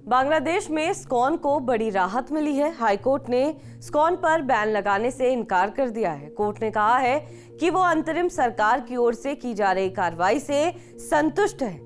बांग्लादेश में इस्कॉन को बड़ी राहत मिली है। हाईकोर्ट ने इस्कॉन पर बैन लगाने से इनकार कर दिया है। कोर्ट ने कहा है कि वो अंतरिम सरकार की ओर से की जा रही कार्रवाई से संतुष्ट है,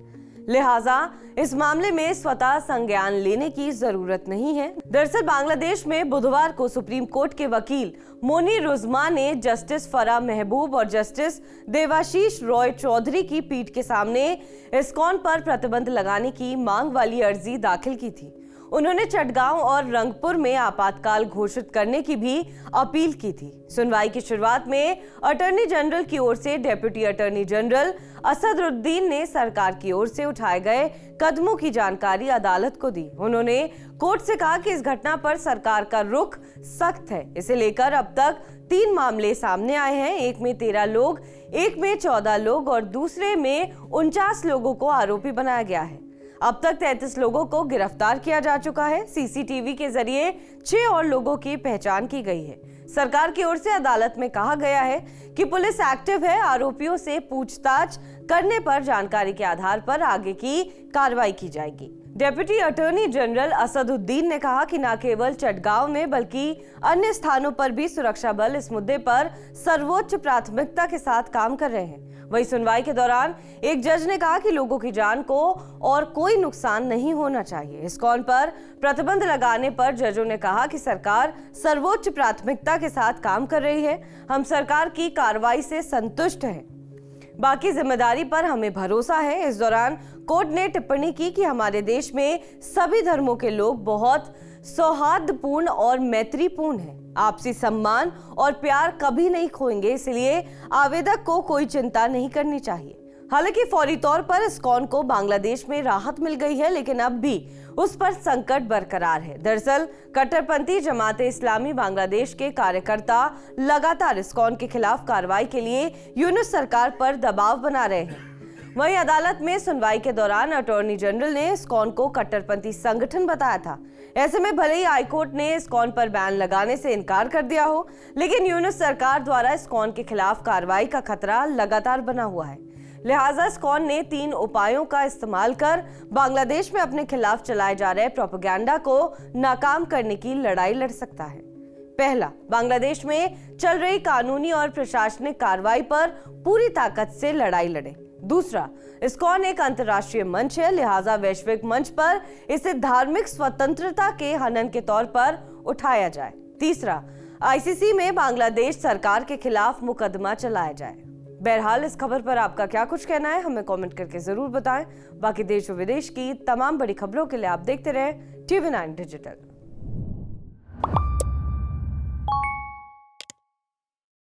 लिहाजा इस मामले में स्वतः संज्ञान लेने की जरूरत नहीं है। दरअसल बांग्लादेश में बुधवार को सुप्रीम कोर्ट के वकील मोनीर उज़्मा ने जस्टिस फराह महबूब और जस्टिस देवाशीष रॉय चौधरी की पीठ के सामने इस्कॉन पर प्रतिबंध लगाने की मांग वाली अर्जी दाखिल की थी। उन्होंने चटगांव और रंगपुर में आपातकाल घोषित करने की भी अपील की थी। सुनवाई की शुरुआत में अटॉर्नी जनरल की ओर से डिप्टी अटॉर्नी जनरल असदुद्दीन ने सरकार की ओर से उठाए गए कदमों की जानकारी अदालत को दी। उन्होंने कोर्ट से कहा कि इस घटना पर सरकार का रुख सख्त है। इसे लेकर अब तक 3 मामले सामने आए हैं। एक में 13 लोग, एक में 14 लोग और दूसरे में 49 लोगों को आरोपी बनाया गया है। अब तक 33 लोगों को गिरफ्तार किया जा चुका है। सीसीटीवी के जरिए 6 और लोगों की पहचान की गई है। सरकार की ओर से अदालत में कहा गया है कि पुलिस एक्टिव है। आरोपियों से पूछताछ करने पर जानकारी के आधार पर आगे की कार्रवाई की जाएगी। डिप्टी अटॉर्नी जनरल असदुद्दीन ने कहा कि न केवल चटगांव में बल्कि अन्य स्थानों पर भी सुरक्षा बल इस मुद्दे पर सर्वोच्च प्राथमिकता के साथ काम कर रहे हैं। वहीं सुनवाई के दौरान एक जज ने कहा कि लोगों की जान को और कोई नुकसान नहीं होना चाहिए। इस्कॉन पर प्रतिबंध लगाने पर जजों ने कहा कि सरकार सर्वोच्च प्राथमिकता के साथ काम कर रही है। हम सरकार की कार्रवाई से संतुष्ट हैं, बाकी जिम्मेदारी पर हमें भरोसा है। इस दौरान कोर्ट ने टिप्पणी की कि हमारे देश में सभी धर्मों के लोग बहुत सौहार्दपूर्ण और मैत्रीपूर्ण हैं। आपसी सम्मान और प्यार कभी नहीं खोएंगे, इसलिए आवेदक को कोई चिंता नहीं करनी चाहिए। हालांकि फौरी तौर पर इस्कॉन को बांग्लादेश में राहत मिल गई है, लेकिन अब भी उस पर संकट बरकरार है। दरअसल कट्टरपंथी जमात इस्लामी बांग्लादेश के कार्यकर्ता लगातार इस्कॉन के खिलाफ कार्रवाई के लिए यूनुस सरकार पर दबाव बना रहे हैं। वहीं अदालत में सुनवाई के दौरान अटॉर्नी जनरल ने इस्कॉन को कट्टरपंथी संगठन बताया था। ऐसे में भले ही हाईकोर्ट ने इस्कॉन पर बैन लगाने से इनकार कर दिया हो, लेकिन यूनुस सरकार द्वारा इस्कॉन के खिलाफ कार्रवाई का खतरा लगातार बना हुआ है। लिहाजा इस्कॉन ने 3 उपायों का इस्तेमाल कर बांग्लादेश में अपने खिलाफ चलाए जा रहे प्रोपेगेंडा को नाकाम करने की लड़ाई लड़ सकता है। पहला, बांग्लादेश में चल रही कानूनी और प्रशासनिक कार्रवाई पर पूरी ताकत से लड़ाई लड़े। दूसरा, इस्कॉन एक अंतर्राष्ट्रीय मंच है, लिहाजा वैश्विक मंच पर इसे धार्मिक स्वतंत्रता के हनन के तौर पर उठाया जाए। तीसरा, आईसीसी में बांग्लादेश सरकार के खिलाफ मुकदमा चलाया जाए। बहरहाल इस खबर पर आपका क्या कुछ कहना है, हमें कमेंट करके जरूर बताएं। बाकी देश और विदेश की तमाम बड़ी खबरों के लिए आप देखते रहें TV9 डिजिटल।